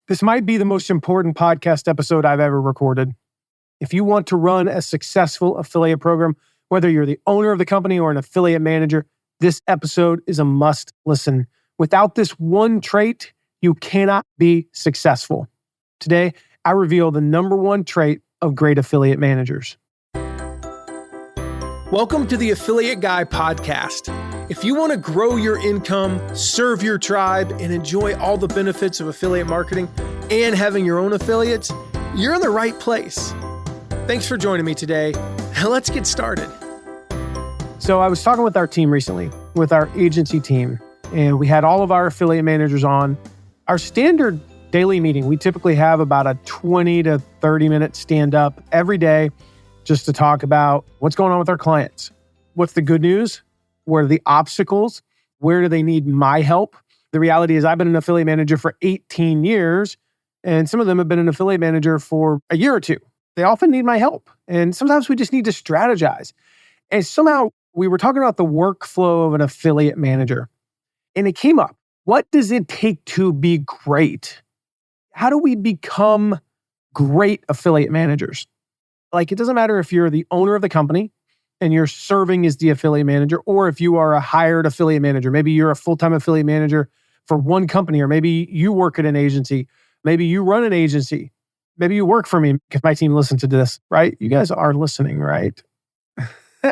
This might be the most important podcast episode I've ever recorded. If you want to run a successful affiliate program, whether you're the owner of the company or an affiliate manager, this episode is a must listen. Without this one trait, you cannot be successful. Today, I reveal the number one trait of great affiliate managers. Welcome to the Affiliate Guy podcast. If you want to grow your income, serve your tribe, and enjoy all the benefits of affiliate marketing and having your own affiliates, you're in the right place. Thanks for joining me today. Let's get started. So I was talking with our team recently, with our agency team, and we had all of our affiliate managers on. Our standard daily meeting, we typically have about a 20 to 30 minute stand up every day just to talk about what's going on with our clients. What's the good news? What are the obstacles? Where do they need my help? The reality is I've been an affiliate manager for 18 years, and some of them have been an affiliate manager for a year or two. They often need my help. And sometimes we just need to strategize. And somehow we were talking about the workflow of an affiliate manager. And it came up. What does it take to be great? How do we become great affiliate managers? Like, it doesn't matter if you're the owner of the company and you're serving as the affiliate manager, or if you are a hired affiliate manager. Maybe you're a full-time affiliate manager for one company, or maybe you work at an agency. Maybe you run an agency. Maybe you work for me because my team listens to this, right? You guys are listening, right?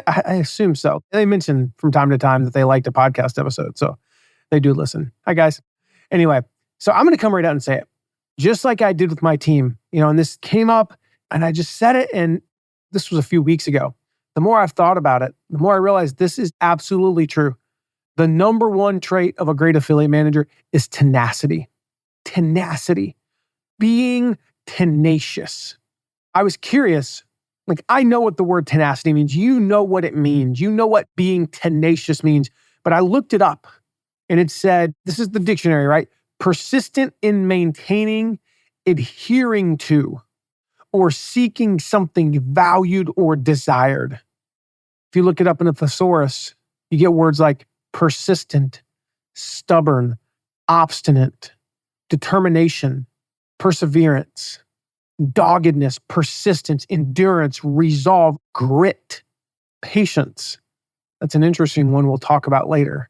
I assume so. They mention from time to time that they liked a podcast episode, so they do listen. Hi, guys. Anyway, so I'm going to come right out and say it. Just like I did with my team, and this came up, and I just said it, and this was a few weeks ago. The more I've thought about it, the more I realize this is absolutely true. The number one trait of a great affiliate manager is tenacity. Tenacity. Being tenacious. I was curious. I know what the word tenacity means. You know what it means. You know what being tenacious means. But I looked it up, and it said, this is the dictionary, right? Persistent in maintaining, adhering to, or seeking something valued or desired. If you look it up in a thesaurus, you get words like persistent, stubborn, obstinate, determination, perseverance, doggedness, persistence, endurance, resolve, grit, patience. That's an interesting one we'll talk about later.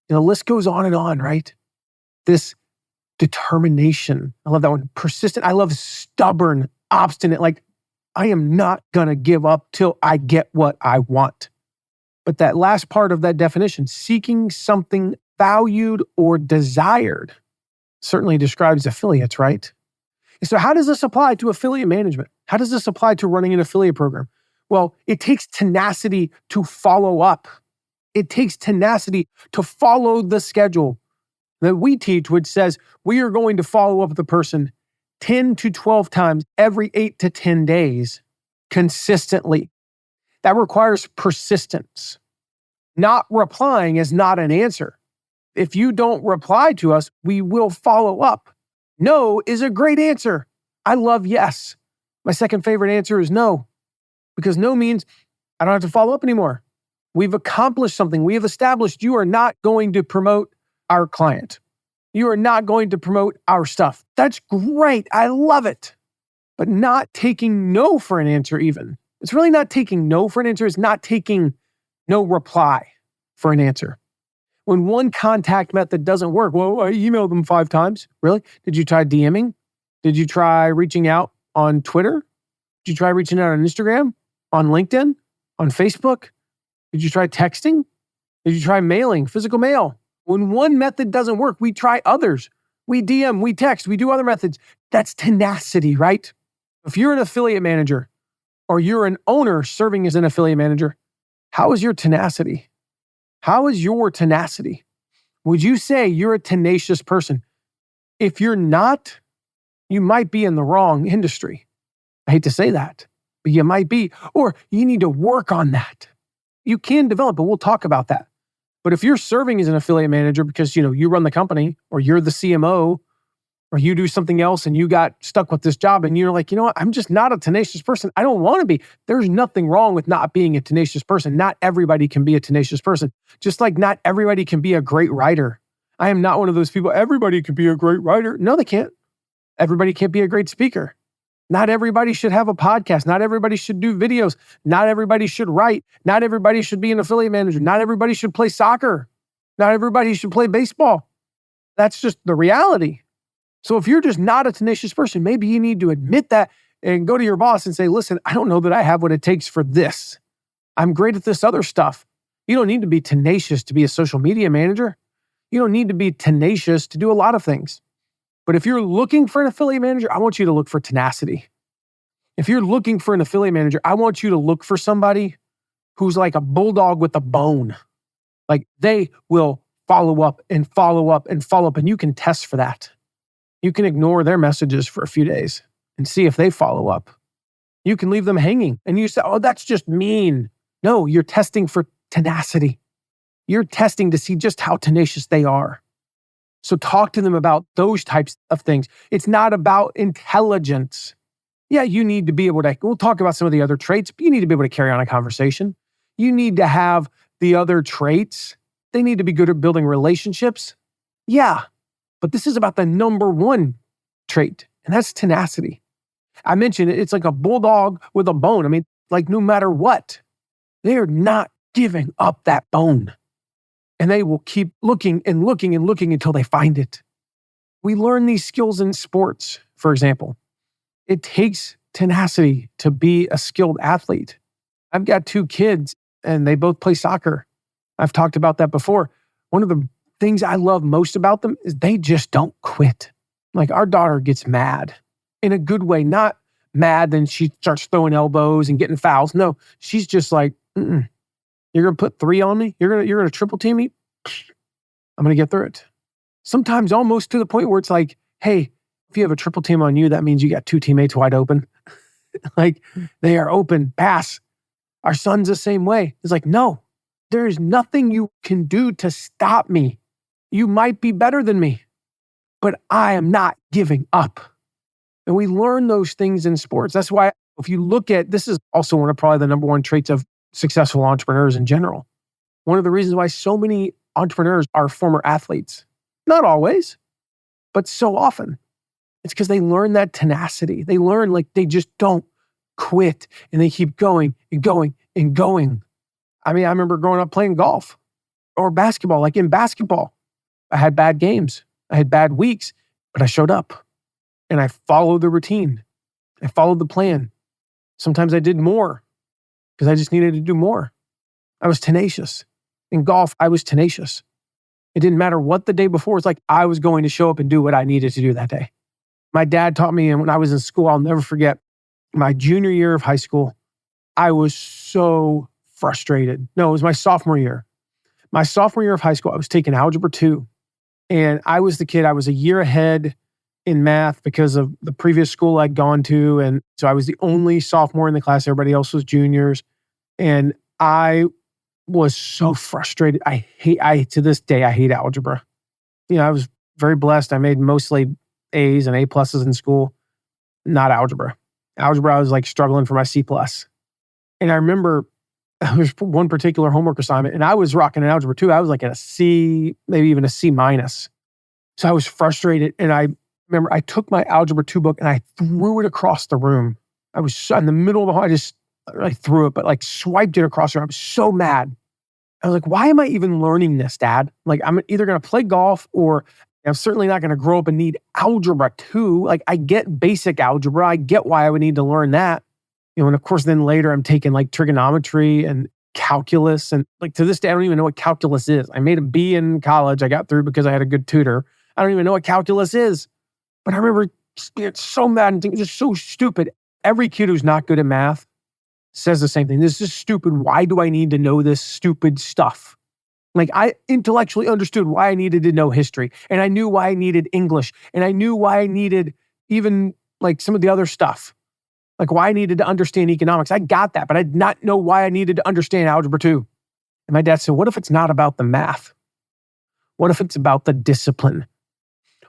The list goes on and on, right? This determination. I love that one. Persistent. I love stubborn, obstinate. I am not going to give up till I get what I want. But that last part of that definition, seeking something valued or desired, certainly describes affiliates, right? And so how does this apply to affiliate management? How does this apply to running an affiliate program? Well, it takes tenacity to follow up. It takes tenacity to follow the schedule that we teach, which says we are going to follow up with the person 10 to 12 times every 8 to 10 days consistently. That requires persistence. Not replying is not an answer. If you don't reply to us, we will follow up. No is a great answer. I love yes. My second favorite answer is no, because no means I don't have to follow up anymore. We've accomplished something. We have established you are not going to promote our client. You are not going to promote our stuff. That's great. I love it. But not taking no for an answer even. It's really not taking no for an answer. It's not taking no reply for an answer. When one contact method doesn't work, well, I emailed them 5 times. Really? Did you try DMing? Did you try reaching out on Twitter? Did you try reaching out on Instagram? On LinkedIn? On Facebook? Did you try texting? Did you try mailing, physical mail? When one method doesn't work, we try others. We DM, we text, we do other methods. That's tenacity, right? If you're an affiliate manager or you're an owner serving as an affiliate manager, how is your tenacity? How is your tenacity? Would you say you're a tenacious person? If you're not, you might be in the wrong industry. I hate to say that, but you might be, or you need to work on that. You can develop, but we'll talk about that. But if you're serving as an affiliate manager because, you run the company, or you're the CMO, or you do something else and you got stuck with this job and you're like, I'm just not a tenacious person. I don't want to be. There's nothing wrong with not being a tenacious person. Not everybody can be a tenacious person. Just like not everybody can be a great writer. I am not one of those people, everybody can be a great writer. No, they can't. Everybody can't be a great speaker. Not everybody should have a podcast. Not everybody should do videos. Not everybody should write. Not everybody should be an affiliate manager. Not everybody should play soccer. Not everybody should play baseball. That's just the reality. So if you're just not a tenacious person, maybe you need to admit that and go to your boss and say, listen, I don't know that I have what it takes for this. I'm great at this other stuff. You don't need to be tenacious to be a social media manager. You don't need to be tenacious to do a lot of things. But if you're looking for an affiliate manager, I want you to look for tenacity. If you're looking for an affiliate manager, I want you to look for somebody who's like a bulldog with a bone. Like they will follow up and follow up and follow up, and you can test for that. You can ignore their messages for a few days and see if they follow up. You can leave them hanging and you say, oh, that's just mean. No, you're testing for tenacity. You're testing to see just how tenacious they are. So talk to them about those types of things. It's not about intelligence. Yeah, you need to be able to, we'll talk about some of the other traits, but you need to be able to carry on a conversation. You need to have the other traits. They need to be good at building relationships. Yeah, but this is about the number one trait, and that's tenacity. I mentioned it's like a bulldog with a bone. I mean, like no matter what, they're not giving up that bone. And they will keep looking and looking and looking until they find it. We learn these skills in sports, for example. It takes tenacity to be a skilled athlete. I've got 2 kids and they both play soccer. I've talked about that before. One of the things I love most about them is they just don't quit. Like our daughter gets mad in a good way, not mad, then she starts throwing elbows and getting fouls. No, she's just like, you're going to put 3 on me? You're going to triple team me? I'm going to get through it. Sometimes almost to the point where it's like, hey, if you have a triple team on you, that means you got 2 teammates wide open. Like they are open, pass. Our son's the same way. It's like, no, there is nothing you can do to stop me. You might be better than me, but I am not giving up. And we learn those things in sports. That's why if you look at, this is also one of probably the number one traits of successful entrepreneurs in general. One of the reasons why so many entrepreneurs are former athletes. Not always, but so often. It's because they learn that tenacity. They learn like they just don't quit and they keep going and going and going. I mean, I remember growing up playing golf or basketball. Like in basketball, I had bad games. I had bad weeks, but I showed up and I followed the routine. I followed the plan. Sometimes I did more because I just needed to do more. I was tenacious. In golf, I was tenacious. It didn't matter what the day before. It's like I was going to show up and do what I needed to do that day. My dad taught me, and when I was in school, I'll never forget, my junior year of high school, I was so frustrated. No, it was my sophomore year. My sophomore year of high school, I was taking Algebra 2. And I was the kid, I was a year ahead in math because of the previous school I'd gone to. And so I was the only sophomore in the class. Everybody else was juniors. And I was so frustrated. To this day, I hate algebra. You know, I was very blessed. I made mostly A's and A pluses in school, not algebra. Algebra, I was like struggling for my C plus. And I remember there was one particular homework assignment and I was rocking an algebra too. I was like at a C, maybe even a C minus. So I was frustrated. And I remember I took my Algebra 2 book and I threw it across the room. I was in the middle of the hall. I threw it, but like swiped it across the room. I was so mad. I was like, why am I even learning this, Dad? Like, I'm either going to play golf or I'm certainly not going to grow up and need Algebra 2. Like, I get basic algebra. I get why I would need to learn that. You know, and of course, then later I'm taking like trigonometry and calculus. And like to this day, I don't even know what calculus is. I made a B in college. I got through because I had a good tutor. I don't even know what calculus is. But I remember being so mad and thinking, it's just so stupid. Every kid who's not good at math says the same thing. This is stupid. Why do I need to know this stupid stuff? Like I intellectually understood why I needed to know history. And I knew why I needed English. And I knew why I needed even like some of the other stuff. Like why I needed to understand economics. I got that, but I did not know why I needed to understand Algebra 2. And my dad said, what if it's not about the math? What if it's about the discipline?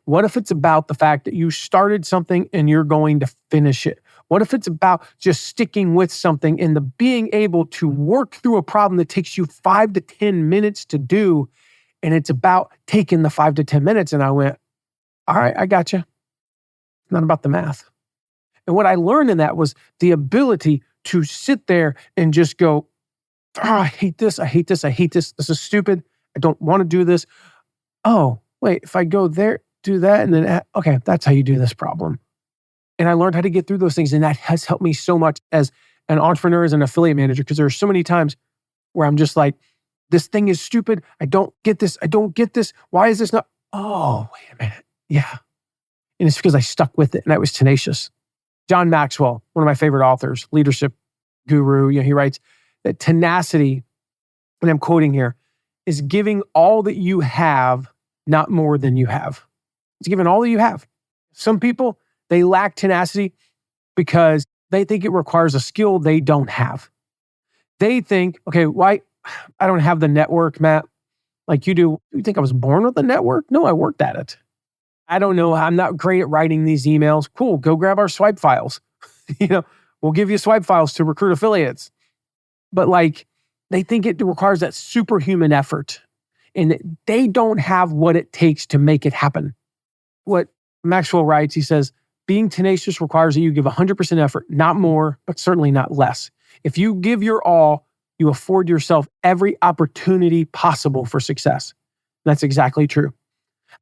What if it's about the fact that you started something and you're going to finish it? What if it's about just sticking with something and the being able to work through a problem that takes you 5 to 10 minutes to do, and it's about taking the 5 to 10 minutes? And I went, all right, I got you. not about the math. And what I learned in that was the ability to sit there and just go, I hate this, I hate this, I hate this. This is stupid. I don't want to do this. Oh, wait, if I go there, do that, and then, okay, that's how you do this problem. And I learned how to get through those things. And that has helped me so much as an entrepreneur, as an affiliate manager, because there are so many times where I'm just like, this thing is stupid. I don't get this. I don't get this. Why is this not? Oh, wait a minute. Yeah. And it's because I stuck with it and I was tenacious. John Maxwell, one of my favorite authors, leadership guru, he writes that tenacity, and I'm quoting here, is giving all that you have, not more than you have. It's giving all that you have. Some people, they lack tenacity because they think it requires a skill they don't have. They think, okay, why? I don't have the network, Matt, like you do. You think I was born with a network? No, I worked at it. I don't know. I'm not great at writing these emails. Cool. Go grab our swipe files. We'll give you swipe files to recruit affiliates. But they think it requires that superhuman effort, and they don't have what it takes to make it happen. What Maxwell writes, he says, being tenacious requires that you give 100% effort, not more, but certainly not less. If you give your all, you afford yourself every opportunity possible for success. That's exactly true.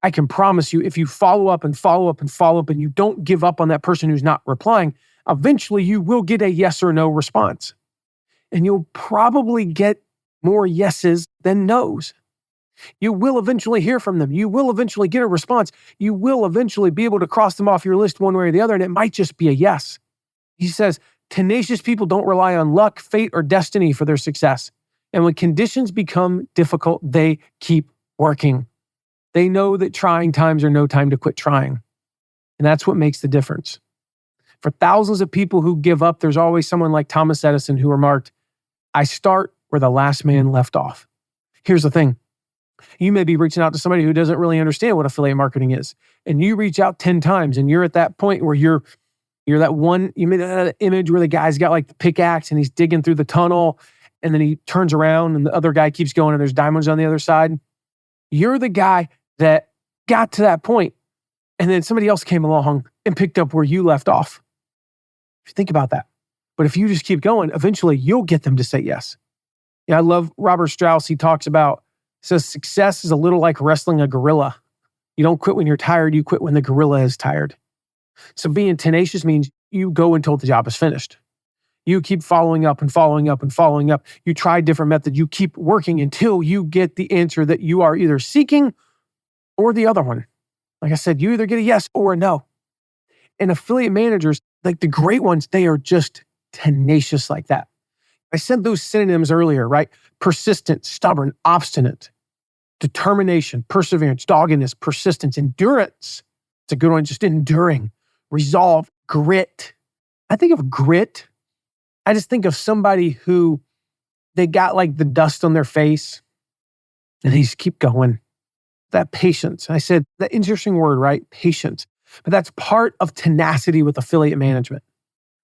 I can promise you, if you follow up and follow up and follow up and you don't give up on that person who's not replying, eventually you will get a yes or no response. And you'll probably get more yeses than nos. You will eventually hear from them. You will eventually get a response. You will eventually be able to cross them off your list one way or the other, and it might just be a yes. He says, tenacious people don't rely on luck, fate, or destiny for their success. And when conditions become difficult, they keep working. They know that trying times are no time to quit trying. And that's what makes the difference. For thousands of people who give up, there's always someone like Thomas Edison who remarked, I start where the last man left off. Here's the thing. You may be reaching out to somebody who doesn't really understand what affiliate marketing is. And you reach out 10 times and you're at that point where you're that one, you made that image where the guy's got like the pickaxe and he's digging through the tunnel and then he turns around and the other guy keeps going and there's diamonds on the other side. You're the guy that got to that point and then somebody else came along and picked up where you left off. If you think about that. But if you just keep going, eventually you'll get them to say yes. Yeah, I love Robert Strauss. He says success is a little like wrestling a gorilla. You don't quit when you're tired, you quit when the gorilla is tired. So being tenacious means you go until the job is finished. You keep following up and following up and following up. You try different methods. You keep working until you get the answer that you are either seeking or the other one. Like I said, you either get a yes or a no. And affiliate managers, like the great ones, they are just tenacious like that. I said those synonyms earlier, right? Persistent, stubborn, obstinate, determination, perseverance, doggedness, persistence, endurance. It's a good one, just enduring, resolve, grit. I think of grit. I just think of somebody who they got like the dust on their face and they just keep going. That patience. I said that interesting word, right? Patience. But that's part of tenacity with affiliate management.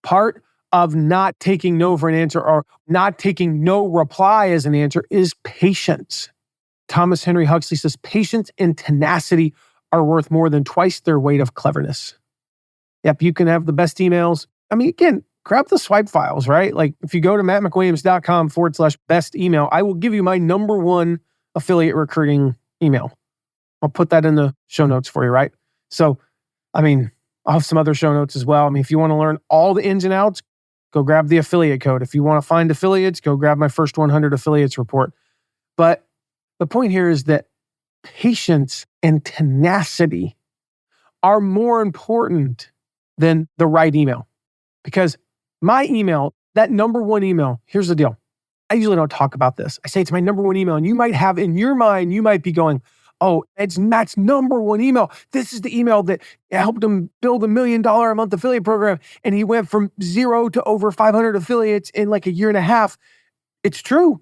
Part of not taking no for an answer or not taking no reply as an answer is patience. Thomas Henry Huxley says, patience and tenacity are worth more than twice their weight of cleverness. Yep, you can have the best emails. I mean, again, grab the swipe files, right? Like if you go to mattmcwilliams.com/best email, I will give you my number one affiliate recruiting email. I'll put that in the show notes for you, right? So, I mean, I'll have some other show notes as well. I mean, if you want to learn all the ins and outs, go grab the affiliate code. If you want to find affiliates, go grab my first 100 affiliates report. But the point here is that patience and tenacity are more important than the right email. Because my email, that number one email, here's the deal. I usually don't talk about this. I say it's my number one email, and you might have in your mind, you might be going, oh, it's Matt's number one email. This is the email that helped him build $1 million a month affiliate program. And he went from 0 to over 500 affiliates in like a year and a half. It's true.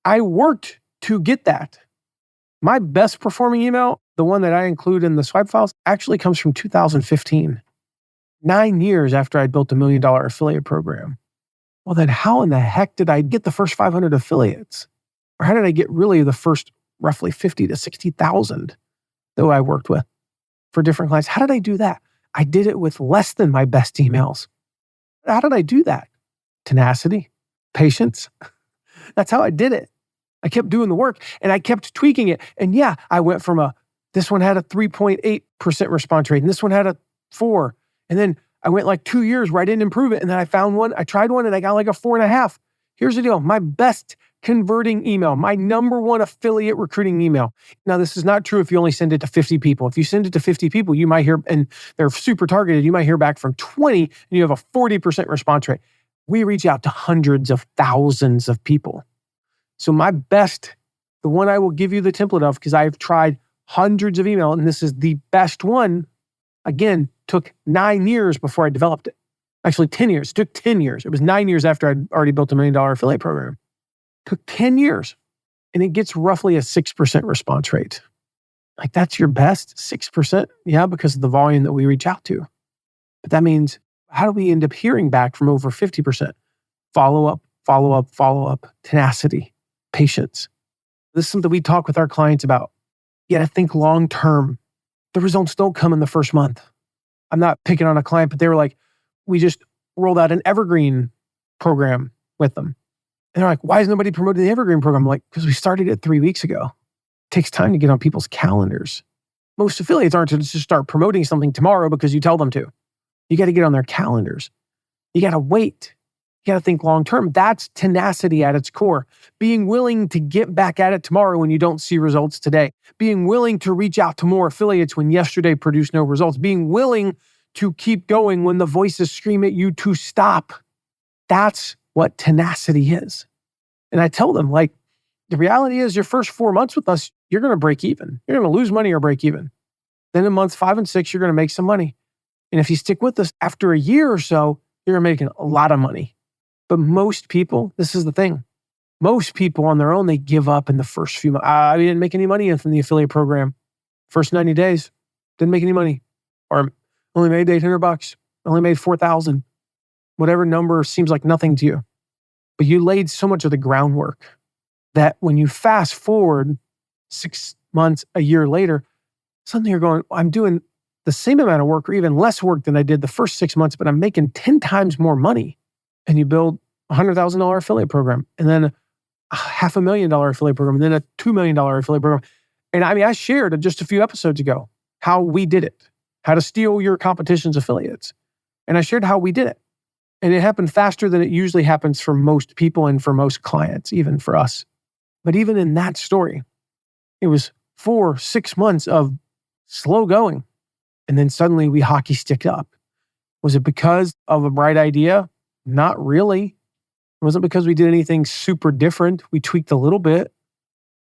I worked to get that. My best performing email, the one that I include in the swipe files, actually comes from 2015. 9 years after I'd built $1 million affiliate program. Well, then how in the heck did I get the first 500 affiliates? Or how did I get really the first roughly 50 to 60,000 that I worked with for different clients? How did I do that? I did it with less than my best emails. How did I do that? Tenacity, patience. That's how I did it. I kept doing the work and I kept tweaking it. And yeah, I went from this one had a 3.8% response rate and this one had a 4. And then I went like 2 years where I didn't improve it. And then I found one, I tried one and I got like a 4.5. Here's the deal. My best converting email, my number one affiliate recruiting email. Now, this is not true if you only send it to 50 people. If you send it to 50 people, you might hear, and they're super targeted, you might hear back from 20 and you have a 40% response rate. We reach out to hundreds of thousands of people. So my best, the one I will give you the template of, because I've tried hundreds of email, and this is the best one, again, took 9 years before I developed it. Actually, 10 years. It took 10 years. It was 9 years after I'd already built $1 million affiliate program. It took 10 years. And it gets roughly a 6% response rate. Like, that's your best? 6%? Yeah, because of the volume that we reach out to. But that means, how do we end up hearing back from over 50%? Follow up, tenacity, patience. This is something we talk with our clients about. You got to think long term. The results don't come in the first month. I'm not picking on a client, but they were like, we just rolled out an evergreen program with them. And they're like, why is nobody promoting the evergreen program? I'm like, because we started it 3 weeks ago. It takes time to get on people's calendars. Most affiliates aren't to just start promoting something tomorrow because you tell them to. You got to get on their calendars. You got to wait. You got to think long term. That's tenacity at its core. Being willing to get back at it tomorrow when you don't see results today. Being willing to reach out to more affiliates when yesterday produced no results. Being willing to keep going when the voices scream at you to stop. That's what tenacity is. And I tell them, like, the reality is your first 4 months with us, you're going to break even. You're going to lose money or break even. Then in months 5 and 6, you're going to make some money. And if you stick with us after a year or so, you're making a lot of money. But most people, this is the thing. Most people on their own, they give up in the first few months. I didn't make any money from the affiliate program. First 90 days, didn't make any money. Or only made $800, only made $4,000. Whatever number seems like nothing to you. But you laid so much of the groundwork that when you fast forward 6 months, a year later, suddenly you're going, I'm doing the same amount of work or even less work than I did the first 6 months, but I'm making 10 times more money. And you build a $100,000 affiliate program, and then a $500,000 affiliate program, and then a $2 million affiliate program. And I mean, I shared just a few episodes ago how we did it, how to steal your competition's affiliates. And I shared how we did it. And it happened faster than it usually happens for most people and for most clients, even for us. But even in that story, it was 4-6 months of slow going. And then suddenly we hockey sticked up. Was it because of a bright idea? Not really. It wasn't because we did anything super different. We tweaked a little bit. It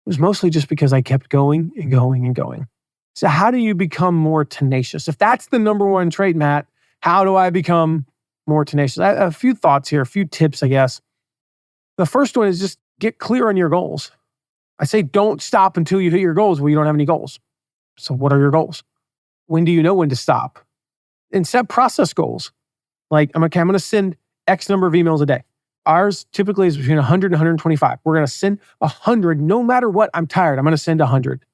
was mostly just because I kept going and going and going. So how do you become more tenacious? If that's the number one trait, Matt, how do I become more tenacious? I have a few thoughts here, a few tips, I guess. The first one is just get clear on your goals. I say don't stop until you hit your goals. Well, you don't have any goals. So what are your goals? When do you know when to stop? And set process goals. Like, I'm going to send X number of emails a day. Ours typically is between 100 and 125. We're going to send 100 no matter what. I'm tired. I'm going to send 100.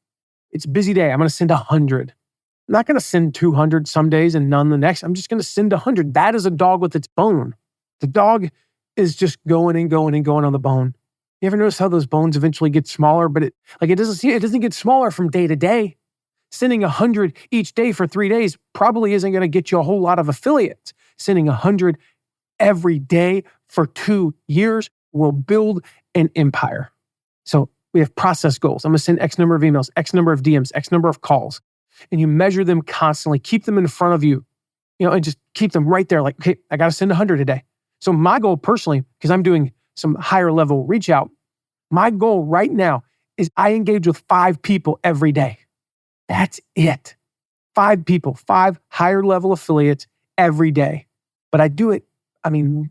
It's a busy day. I'm going to send 100. I'm not going to send 200 some days and none the next. I'm just going to send 100. That is a dog with its bone. The dog is just going and going and going on the bone. You ever notice how those bones eventually get smaller, but it doesn't get smaller from day to day. Sending 100 each day for 3 days probably isn't going to get you a whole lot of affiliates. Sending 100 every day for 2 years will build an empire. So we have process goals. I'm going to send X number of emails, X number of DMs, X number of calls. And you measure them constantly. Keep them in front of you, and just keep them right there. Like, okay, I got to send 100 a day. So my goal personally, because I'm doing some higher level reach out, my goal right now is I engage with 5 people every day. That's it. 5 people, 5 higher level affiliates every day. But I do it,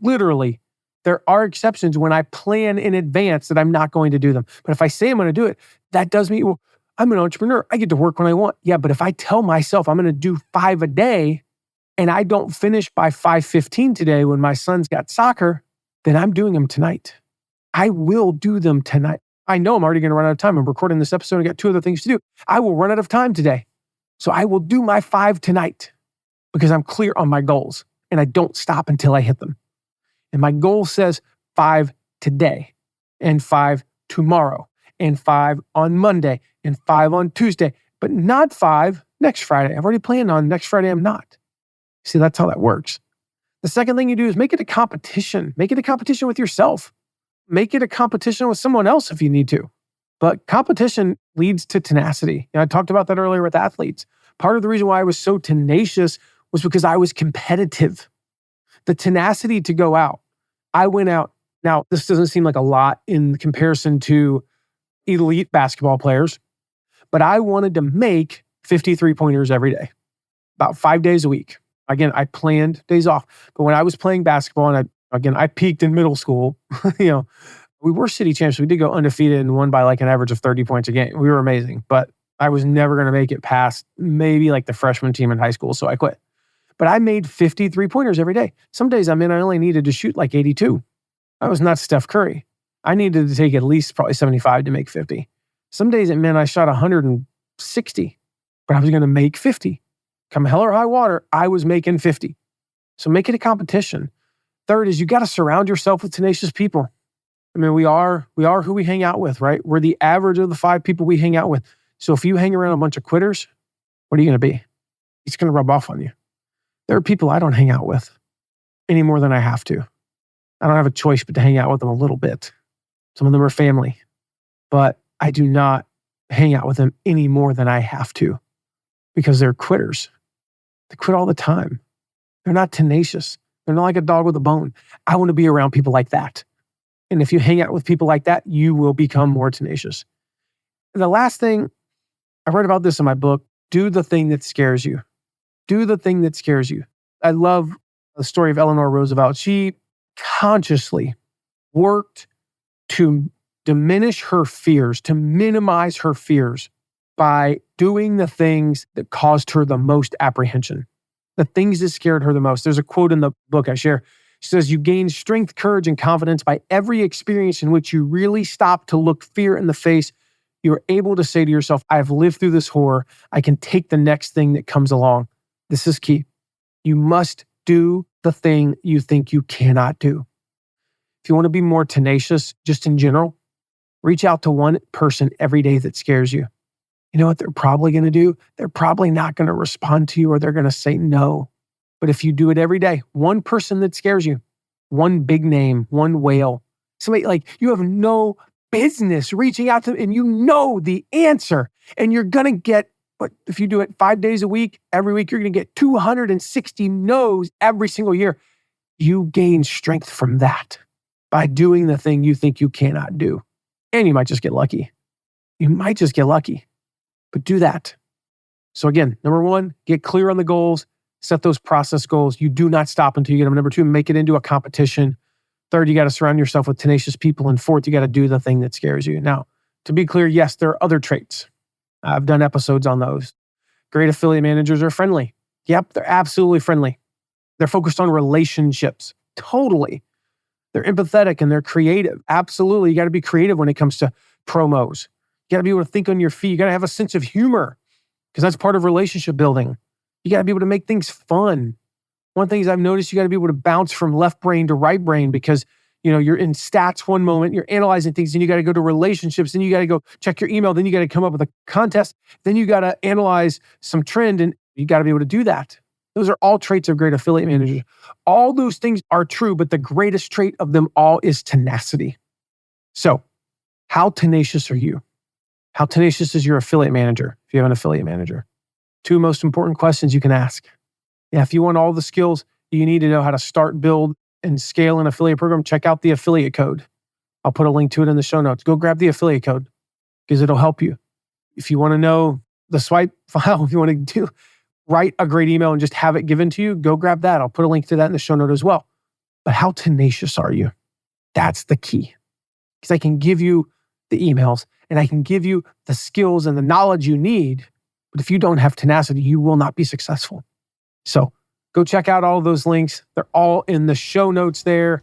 literally. There are exceptions when I plan in advance that I'm not going to do them. But if I say I'm going to do it, that does mean, well, I'm an entrepreneur. I get to work when I want. Yeah, but if I tell myself I'm going to do 5 a day and I don't finish by 5:15 today when my son's got soccer, then I'm doing them tonight. I will do them tonight. I know I'm already going to run out of time. I'm recording this episode. I got 2 other things to do. I will run out of time today. So I will do my 5 tonight. because I'm clear on my goals and I don't stop until I hit them. And my goal says 5 today and 5 tomorrow and 5 on Monday and 5 on Tuesday, but not 5 next Friday. I've already planned on next Friday. I'm not. See, that's how that works. The second thing you do is make it a competition. Make it a competition with yourself. Make it a competition with someone else if you need to. But competition leads to tenacity. I talked about that earlier with athletes. Part of the reason why I was so tenacious was because I was competitive. The tenacity to go out. I went out. Now, this doesn't seem like a lot in comparison to elite basketball players, but I wanted to make 53 pointers every day, about 5 days a week. Again, I planned days off. But when I was playing basketball, and I peaked in middle school, we were city champs. We did go undefeated and won by like an average of 30 points a game. We were amazing, but I was never going to make it past maybe like the freshman team in high school, so I quit. But I made 53 pointers every day. Some days I only needed to shoot like 82. I was not Steph Curry. I needed to take at least probably 75 to make 50. Some days it meant I shot 160, but I was going to make 50. Come hell or high water, I was making 50. So make it a competition. Third is you got to surround yourself with tenacious people. We are who we hang out with, right? We're the average of the 5 people we hang out with. So if you hang around a bunch of quitters, what are you going to be? It's going to rub off on you. There are people I don't hang out with any more than I have to. I don't have a choice but to hang out with them a little bit. Some of them are family, but I do not hang out with them any more than I have to because they're quitters. They quit all the time. They're not tenacious. They're not like a dog with a bone. I want to be around people like that. And if you hang out with people like that, you will become more tenacious. And the last thing, I wrote about this in my book, do the thing that scares you. Do the thing that scares you. I love the story of Eleanor Roosevelt. She consciously worked to diminish her fears, to minimize her fears by doing the things that caused her the most apprehension, the things that scared her the most. There's a quote in the book I share. She says, "You gain strength, courage, and confidence by every experience in which you really stop to look fear in the face. You're able to say to yourself, I've lived through this horror. I can take the next thing that comes along." This is key. You must do the thing you think you cannot do. If you want to be more tenacious, just in general, reach out to one person every day that scares you. You know what they're probably going to do? They're probably not going to respond to you, or they're going to say no. But if you do it every day, one person that scares you, one big name, one whale, somebody like you have no business reaching out to them, and you know the answer, and you're going to get, but if you do it 5 days a week, every week, you're going to get 260 no's every single year. You gain strength from that by doing the thing you think you cannot do. And you might just get lucky. You might just get lucky, but do that. So again, number 1, get clear on the goals, set those process goals. You do not stop until you get them. Number 2, make it into a competition. Third, you got to surround yourself with tenacious people. And fourth, you got to do the thing that scares you. Now, to be clear, yes, there are other traits. I've done episodes on those. Great affiliate managers are friendly. Yep, they're absolutely friendly. They're focused on relationships. Totally. They're empathetic and they're creative. Absolutely. You got to be creative when it comes to promos. You got to be able to think on your feet. You got to have a sense of humor because that's part of relationship building. You got to be able to make things fun. One thing is I've noticed you got to be able to bounce from left brain to right brain because, you're in stats one moment, you're analyzing things, then you got to go to relationships, then you got to go check your email, then you got to come up with a contest, then you got to analyze some trend, and you got to be able to do that. Those are all traits of great affiliate managers. All those things are true, but the greatest trait of them all is tenacity. So, how tenacious are you? How tenacious is your affiliate manager, if you have an affiliate manager? 2 most important questions you can ask. Yeah, if you want all the skills you need to know how to start, build, and scale an affiliate program, check out the affiliate code. I'll put a link to it in the show notes. Go grab the affiliate code because it'll help you. If you want to know the swipe file, if you want to write a great email and just have it given to you, go grab that. I'll put a link to that in the show note as well. But how tenacious are you? That's the key. Because I can give you the emails and I can give you the skills and the knowledge you need. But if you don't have tenacity, you will not be successful. So go check out all of those links. They're all in the show notes there.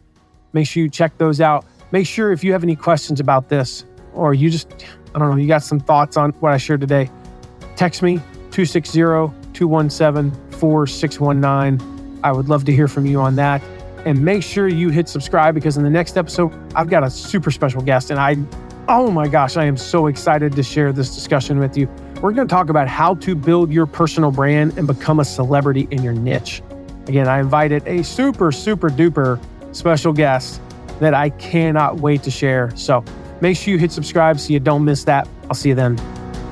Make sure you check those out. Make sure if you have any questions about this or you just, you got some thoughts on what I shared today, text me 260-217-5050. 614-619. I would love to hear from you on that. And make sure you hit subscribe, because in the next episode, I've got a super special guest. And oh my gosh, I am so excited to share this discussion with you. We're going to talk about how to build your personal brand and become a celebrity in your niche. Again, I invited a super, super duper special guest that I cannot wait to share. So make sure you hit subscribe so you don't miss that. I'll see you then.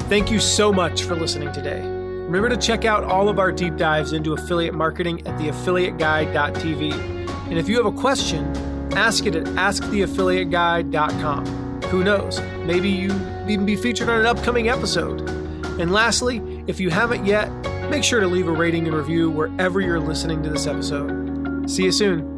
Thank you so much for listening today. Remember to check out all of our deep dives into affiliate marketing at theaffiliateguy.tv. And if you have a question, ask it at asktheaffiliateguy.com. Who knows? Maybe you even be featured on an upcoming episode. And lastly, if you haven't yet, make sure to leave a rating and review wherever you're listening to this episode. See you soon.